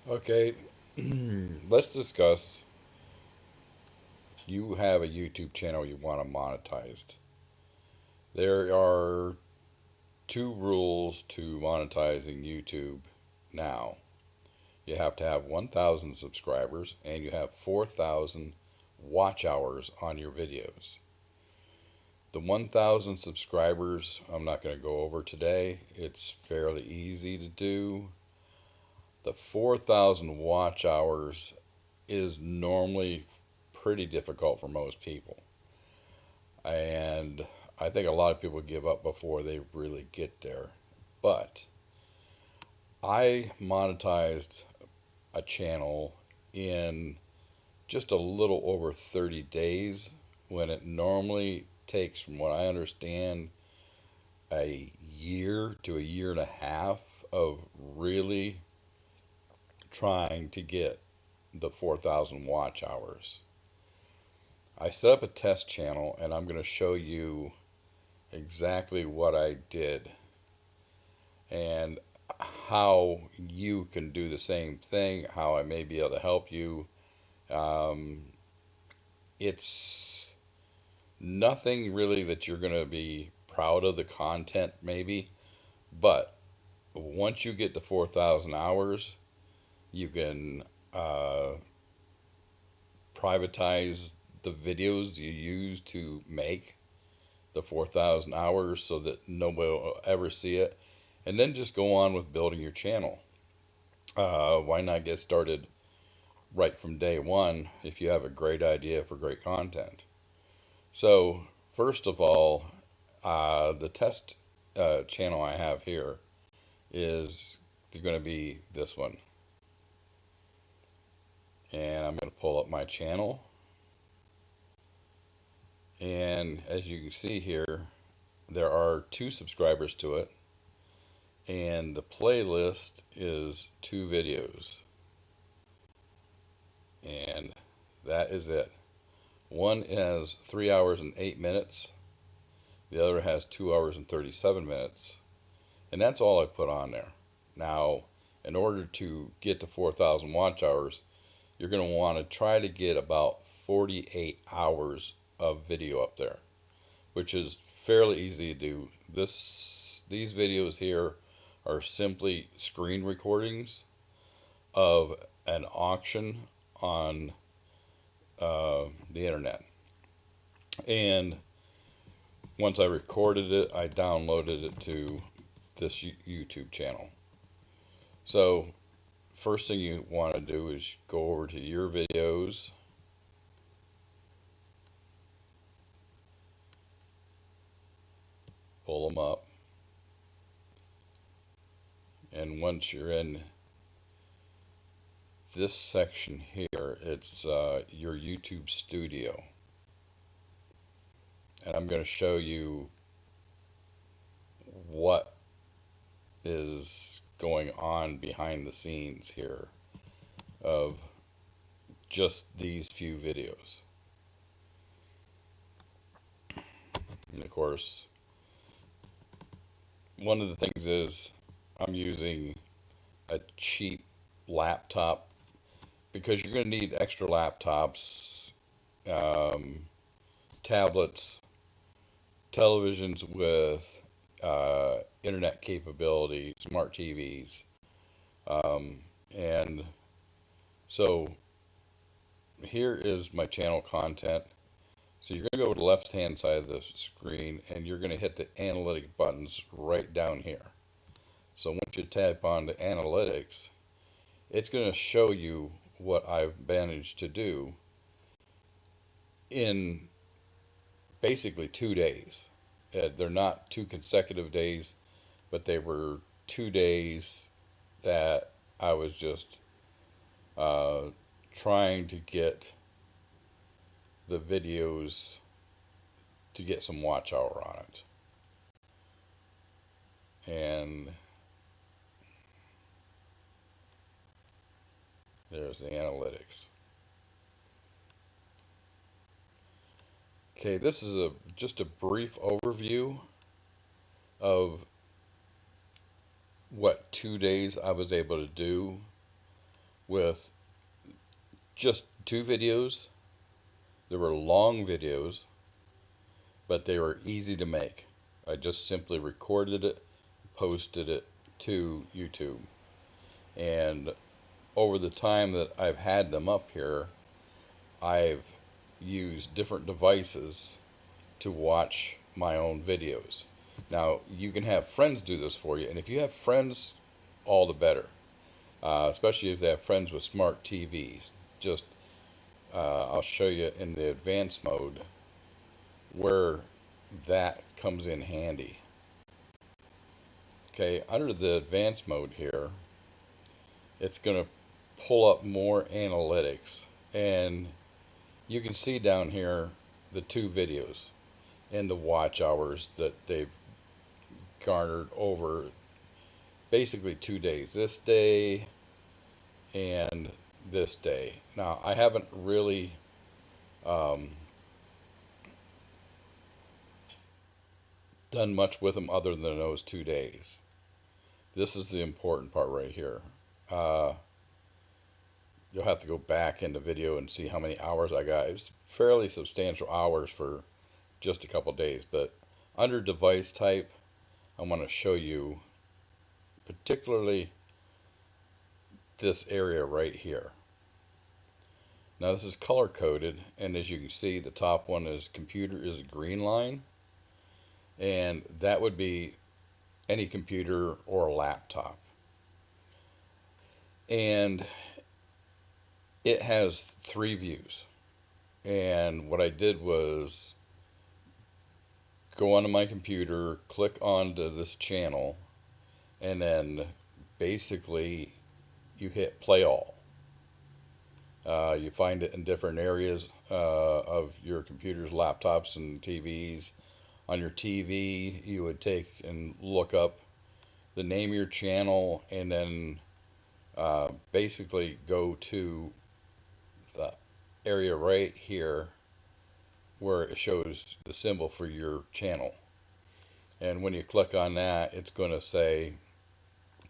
Okay, let's discuss. You have a YouTube channel you want to monetize. There are two rules to monetizing YouTube now. You have to have 1,000 subscribers and you have 4,000 watch hours on your videos. The 1,000 subscribers, I'm not going to go over today. It's fairly easy to do. The 4,000 watch hours is normally pretty difficult for most people. And I think a lot of people give up before they really get there. But I monetized a channel in just a little over 30 days when it normally takes, from what I understand, a year to a year and a half of really trying to get the 4,000 watch hours. I set up a test channel and I'm going to show you exactly what I did and how you can do the same thing, how I may be able to help you. Um, it's nothing really that you're going to be proud of the content, maybe, but once you get to 4,000 hours, you can privatize the videos you use to make the 4,000 hours so that nobody will ever see it. And then just go on with building your channel. Why not get started right from day one if you have a great idea for great content? So, first of all, the test channel I have here is going to be this one. And I'm going to pull up my channel. And as you can see here, there are 2 subscribers to it. And the playlist is 2 videos. And that is it. One has 3 hours and 8 minutes. The other has 2 hours and 37 minutes. And that's all I put on there. Now, in order to get to 4,000 watch hours, you're going to want to try to get about 48 hours of video up there, which is fairly easy to do. These videos here are simply screen recordings of an auction on the internet. And once I recorded it, I downloaded it to this YouTube channel. So first thing you want to do is go over to your videos, pull them up, and once you're in this section here, it's your YouTube studio. And I'm going to show you what is going on behind the scenes here of just these few videos. And of course, one of the things is I'm using a cheap laptop because you're going to need extra laptops, tablets, televisions with internet capability, smart TVs. And so here is my channel content. So you're going to go to the left hand side of the screen and you're going to hit the analytic buttons right down here. So once you tap on the analytics, it's going to show you what I've managed to do in basically 2 days. They're not 2 consecutive days, but they were 2 days that I was just trying to get the videos to get some watch hour on it. And there's the analytics. Okay, this is just a brief overview of what 2 days I was able to do with just 2 videos. They were long videos, but they were easy to make. I just simply recorded it, posted it to YouTube. And over the time that I've had them up here, I've used different devices to watch my own videos. Now, you can have friends do this for you, and if you have friends, all the better. Especially if they have friends with smart TVs. Just, I'll show you in the advanced mode where that comes in handy. Okay, under the advanced mode here, it's going to pull up more analytics, and you can see down here the 2 videos and the watch hours that they've garnered over basically 2 days. This day and this day. Now, I haven't really done much with them other than those 2 days. This is the important part right here. You'll have to go back in the video and see how many hours I got. It's fairly substantial hours for just a couple days, but under device type, I want to show you particularly this area right here. Now this is color coded, and as you can see, the top one is computer is a green line, and that would be any computer or a laptop. And it has 3 views. And what I did was go onto my computer, click onto this channel, and then basically you hit play all. You find it in different areas of your computers, laptops, and TVs. On your TV, you would take and look up the name of your channel, and then basically go to the area right here where it shows the symbol for your channel. And when you click on that, it's going to say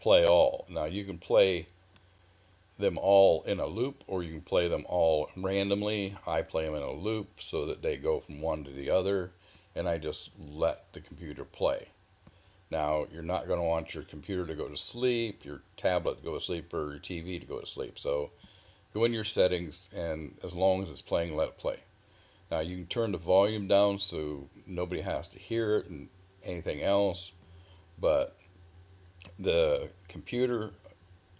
play all. Now you can play them all in a loop, or you can play them all randomly. I play them in a loop so that they go from one to the other, and I just let the computer play. Now, you're not going to want your computer to go to sleep, your tablet to go to sleep, or your TV to go to sleep. So go in your settings, and as long as it's playing, let it play. Now, you can turn the volume down so nobody has to hear it and anything else, but the computer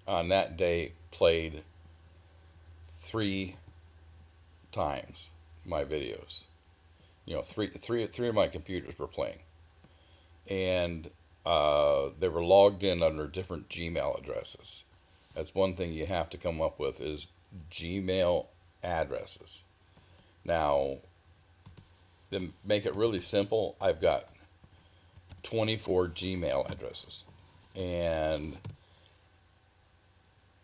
on that day played 3 times my videos. You know, three of my computers were playing, and they were logged in under different Gmail addresses. That's one thing you have to come up with, is Gmail addresses. Now, to make it really simple, I've got 24 Gmail addresses, and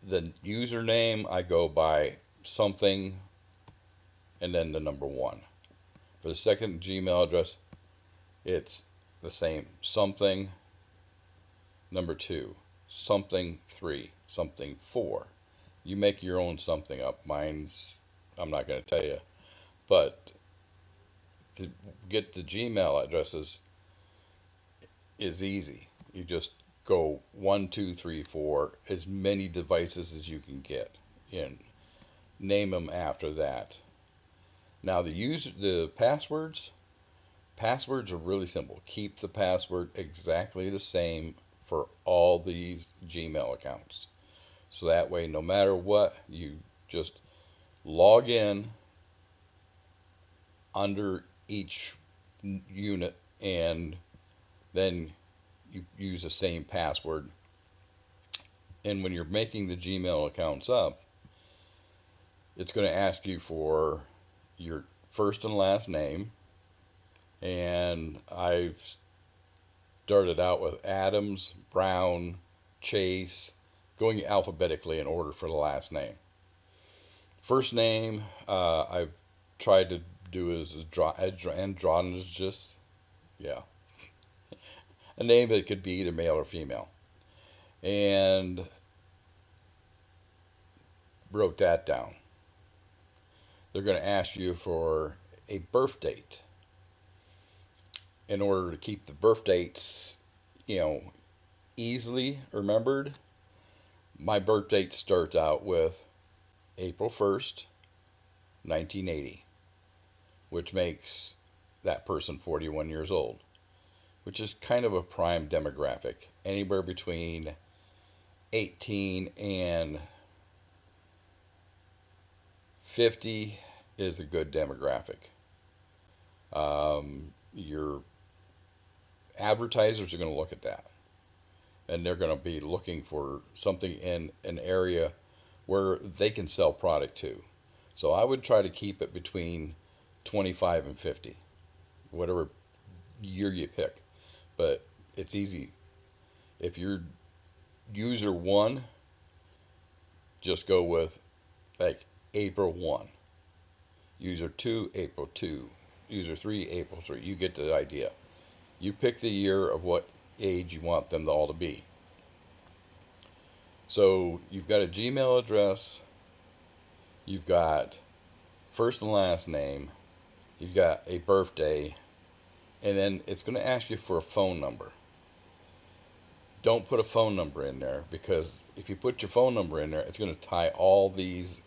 the username I go by something and then the number 1. For the second Gmail address, it's the same, something number 2, something 3, something 4. You make your own something up. Mine's, I'm not going to tell you, but to get the Gmail addresses is easy. You just go 1, 2, 3, 4, as many devices as you can get in. Name them after that. Now the passwords are really simple. Keep the password exactly the same for all these Gmail accounts. So that way, no matter what, you just log in under each unit, and then you use the same password. And when you're making the Gmail accounts up, it's going to ask you for your first and last name, and I've started out with Adams, Brown, Chase, going alphabetically in order for the last name. First name, I've tried to do is androgynous, yeah, a name that could be either male or female. And wrote that down. They're going to ask you for a birth date in order to keep the birth dates, you know, easily remembered. My birth date starts out with April 1st, 1980, which makes that person 41 years old, which is kind of a prime demographic. Anywhere between 18 and 50 is a good demographic. Your advertisers are going to look at that, and they're going to be looking for something in an area where they can sell product to. So I would try to keep it between 25 and 50, whatever year you pick. But it's easy. If you're user 1, just go with like April 1. User 2, April 2. User 3, April 3. You get the idea. You pick the year of what age you want them all to be. So you've got a Gmail address, you've got first and last name, you've got a birthday, and then it's going to ask you for a phone number. Don't put a phone number in there, because if you put your phone number in there, it's going to tie all these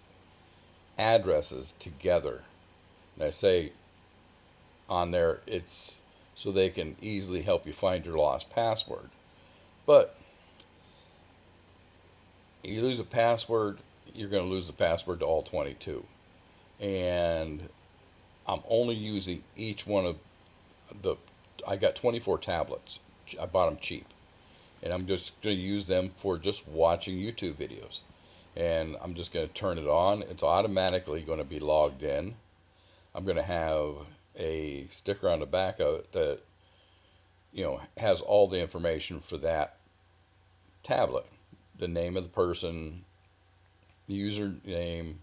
addresses together. And I say on there, it's so they can easily help you find your lost password. But you lose a password, you're going to lose the password to all 22. And I'm only using each one of I got 24 tablets. I bought them cheap. And I'm just going to use them for just watching YouTube videos. And I'm just going to turn it on. It's automatically going to be logged in. I'm going to have a sticker on the back of it that, you know, has all the information for that tablet. The name of the person, the username,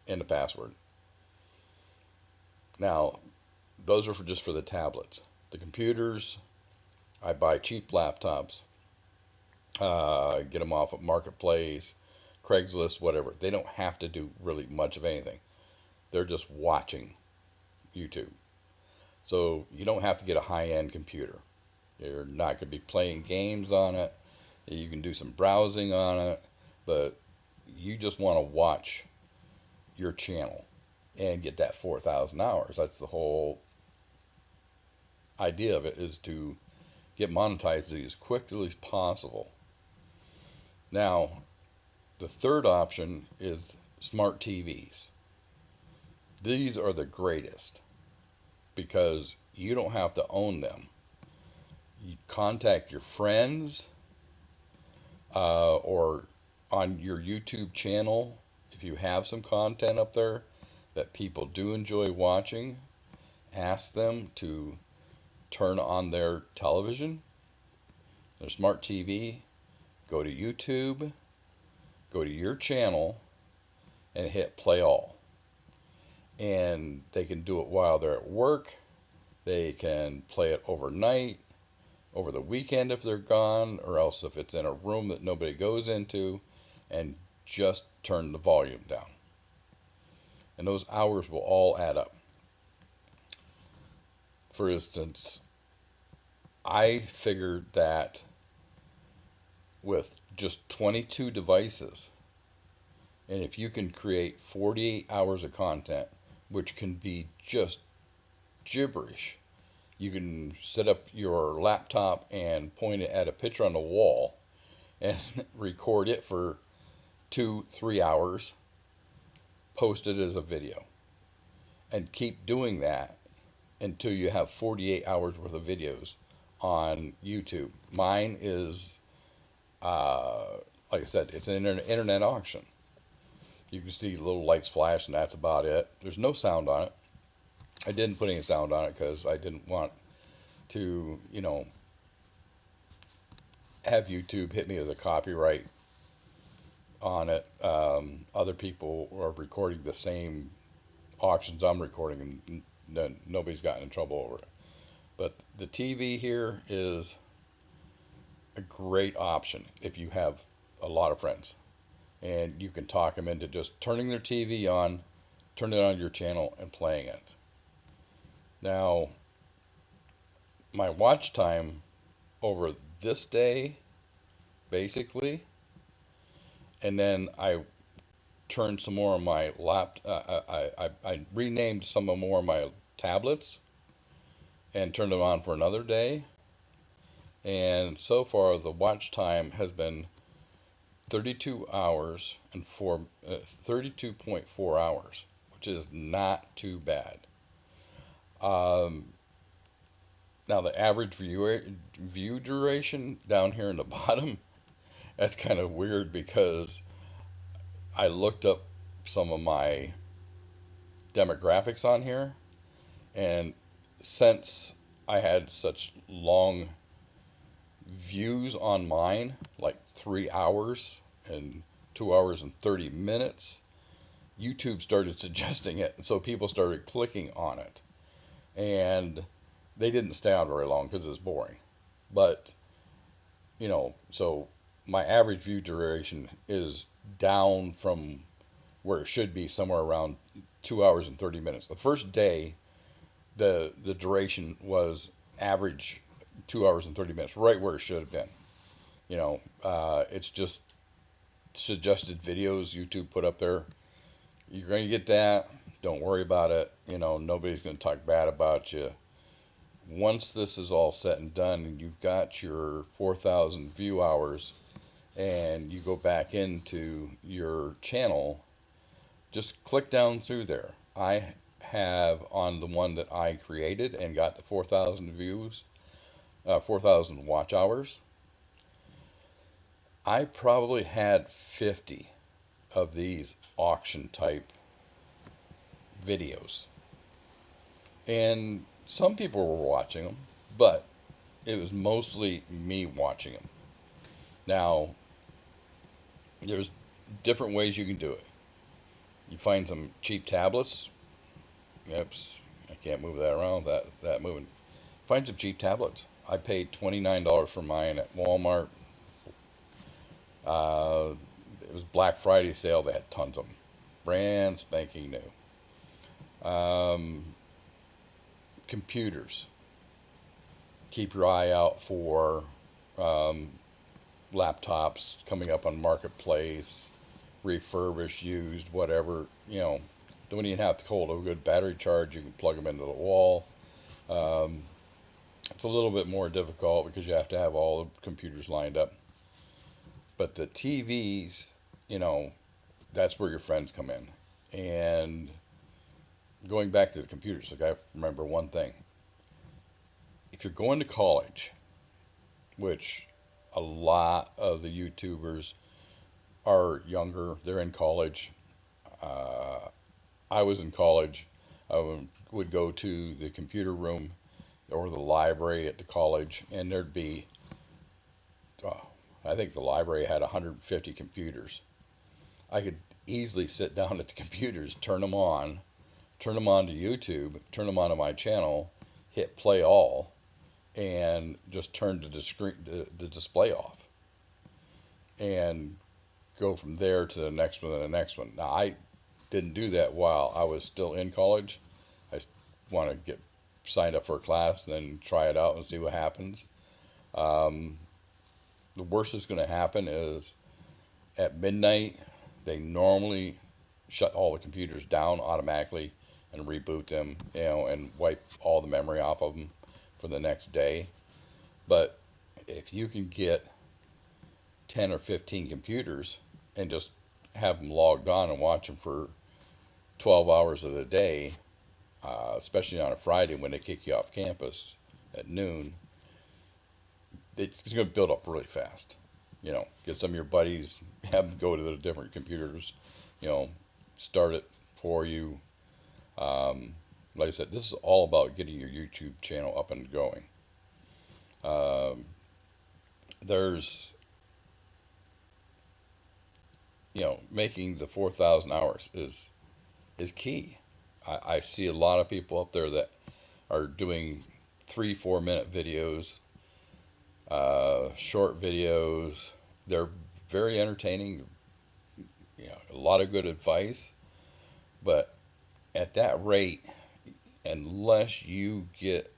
and the password. Now, those are just for the tablets. The computers, I buy cheap laptops. Get them off of Marketplace, Craigslist, whatever. They don't have to do really much of anything. They're just watching YouTube. So you don't have to get a high-end computer. You're not going to be playing games on it. You can do some browsing on it, but you just want to watch your channel and get that 4,000 hours. That's the whole idea of it, is to get monetized as quickly as possible. Now, the third option is smart TVs. These are the greatest because you don't have to own them. You contact your friends, or on your YouTube channel, if you have some content up there that people do enjoy watching, ask them to turn on their television, their smart TV, go to YouTube, go to your channel, and hit play all. And they can do it while they're at work. They can play it overnight, over the weekend if they're gone, or else if it's in a room that nobody goes into, and just turn the volume down. And those hours will all add up. For instance, I figured that with just 22 devices, and if you can create 48 hours of content, which can be just gibberish, you can set up your laptop and point it at a picture on the wall and record it for 2-3 hours, post it as a video, and keep doing that until you have 48 hours worth of videos on YouTube. Mine is, like I said, it's an internet auction. You can see little lights flash, and that's about it. There's no sound on it. I didn't put any sound on it because I didn't want to, you know, have YouTube hit me with a copyright on it. Other people are recording the same auctions I'm recording, and nobody's gotten in trouble over it. But the TV here is a great option if you have a lot of friends. and you can talk them into just turning their TV on, turn it on your channel, and playing it. Now, my watch time over this day, basically, and then I turned some more of my I renamed some of more of my tablets and turned them on for another day. And so far, the watch time has been 32 hours and 32.4 hours, which is not too bad. Um, Now the average view duration down here in the bottom, that's kind of weird because I looked up some of my demographics on here, and since I had such long views on mine, like 3 hours and 2 hours and 30 minutes, YouTube started suggesting it, and so people started clicking on it, and they didn't stay on very long because it was boring. But so my average view duration is down from where it should be, somewhere around 2 hours and 30 minutes. The first day, the duration was average 2 hours and 30 minutes, right where it should have been. It's just suggested videos YouTube put up there. You're going to get that. Don't worry about it. Nobody's going to talk bad about you. Once this is all said and done and you've got your 4,000 view hours and you go back into your channel, just click down through there. I have on the one that I created and got the 4,000 views, 4,000 watch hours. I probably had 50 of these auction type videos. And some people were watching them, but it was mostly me watching them. Now, there's different ways you can do it. You find some cheap tablets. Oops, I can't move that around. That moving. Find some cheap tablets. I paid $29 for mine at Walmart. It was Black Friday sale. They had tons of them, brand spanking new. Computers. Keep your eye out for laptops coming up on Marketplace, refurbished, used, whatever. Don't even have to hold a good battery charge. You can plug them into the wall. It's a little bit more difficult because you have to have all the computers lined up. But the TVs, that's where your friends come in. And going back to the computers, like I remember one thing. If you're going to college, which a lot of the YouTubers are younger, they're in college. I was in college. I would go to the computer room or the library at the college, and there'd be, I think the library had 150 computers. I could easily sit down at the computers, turn them on to YouTube, turn them on to my channel, hit play all, and just turn the display off, and go from there to the next one and the next one. Now, I didn't do that while I was still in college. I want to get signed up for a class and then try it out and see what happens. The worst that's going to happen is at midnight, they normally shut all the computers down automatically and reboot them, and wipe all the memory off of them for the next day. But if you can get 10 or 15 computers and just have them logged on and watch them for 12 hours of the day, especially on a Friday when they kick you off campus at noon, it's going to build up really fast. Get some of your buddies, have them go to the different computers, start it for you. Like I said, this is all about getting your YouTube channel up and going. There's, making the 4,000 hours is key. I see a lot of people up there that are doing 3-4 minute videos, short videos. They're very entertaining, a lot of good advice, but at that rate, unless you get,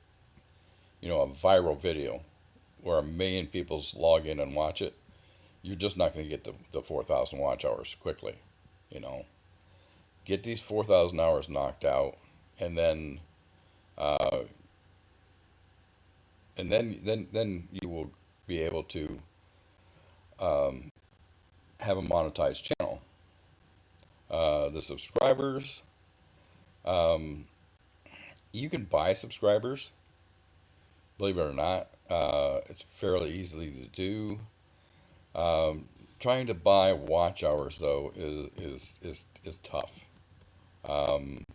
a viral video where 1 million people log in and watch it, you're just not going to get the 4,000 watch hours quickly. You know, get these 4,000 hours knocked out, and then, uh, then you will be able to have a monetized channel. The subscribers, um, you can buy subscribers, believe it or not. It's fairly easily to do. Um, Trying to buy watch hours though is tough. Um,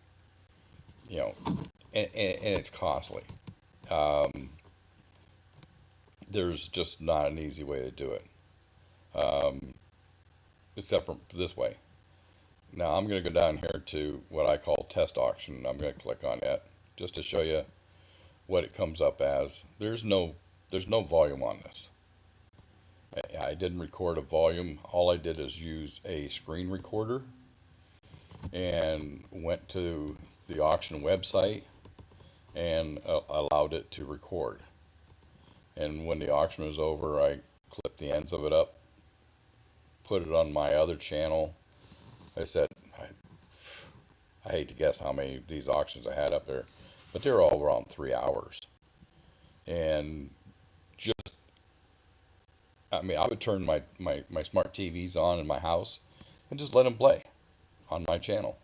you know, and it's costly. Um, there's just not an easy way to do it, um, except for this way. Now I'm going to go down here to what I call test auction. I'm going to click on it just to show you what it comes up as. There's no volume on this. I didn't record a volume. All I did is use a screen recorder and went to the auction website and allowed it to record. And when the auction was over, I clipped the ends of it up, put it on my other channel. I said, I hate to guess how many of these auctions I had up there, but they're all around 3 hours. And just, I mean, I would turn my smart TVs on in my house and just let them play on my channel.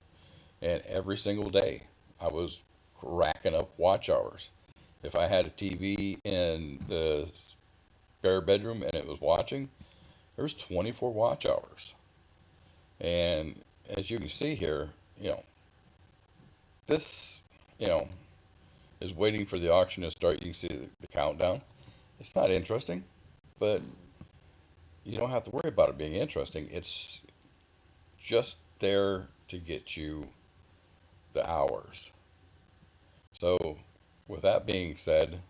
And every single day, I was racking up watch hours. If I had a TV in the spare bedroom and it was watching, there was 24 watch hours. And as you can see here, this, is waiting for the auction to start. You can see the countdown. It's not interesting, but you don't have to worry about it being interesting. It's just there to get you the hours. So, with that being said,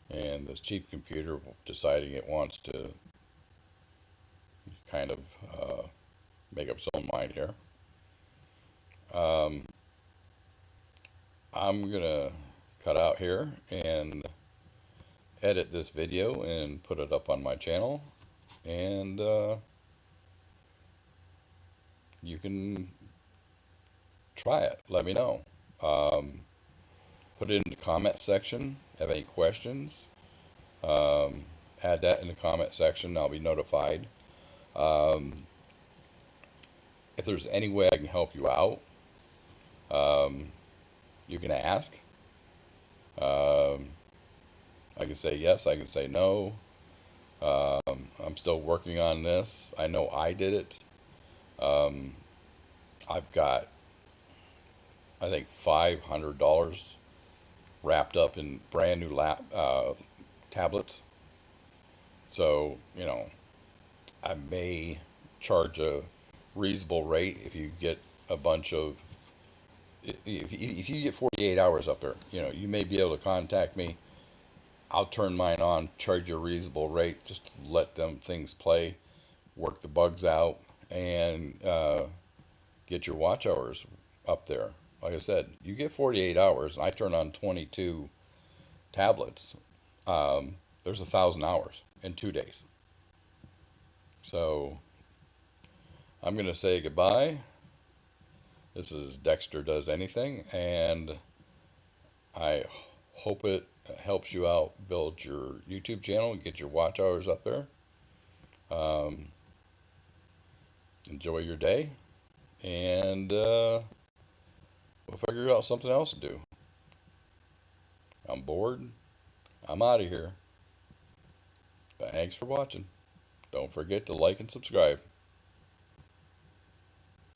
and this cheap computer deciding it wants to kind of make up its own mind here, um, I'm gonna cut out here and edit this video and put it up on my channel, and you can try it. Let me know. Put it in the comment section. Have any questions? Add that in the comment section. I'll be notified. Um, if there's any way I can help you out, um, you can ask. Um, I can say yes. I can say no. I'm still working on this. I know I did it. Um, I've got, I think, $500 wrapped up in brand new tablets. So, I may charge a reasonable rate if you get a bunch of, if you get 48 hours up there, you may be able to contact me. I'll turn mine on, charge you a reasonable rate, just to let them things play, work the bugs out, and get your watch hours up there. Like I said, you get 48 hours. I turn on 22 tablets. There's 1,000 hours in 2 days. So I'm going to say goodbye. This is Dexter Does Anything, and I hope it helps you out build your YouTube channel and get your watch hours up there. Enjoy your day, and we'll figure out something else to do. I'm bored. I'm out of here. Thanks for watching. Don't forget to like and subscribe.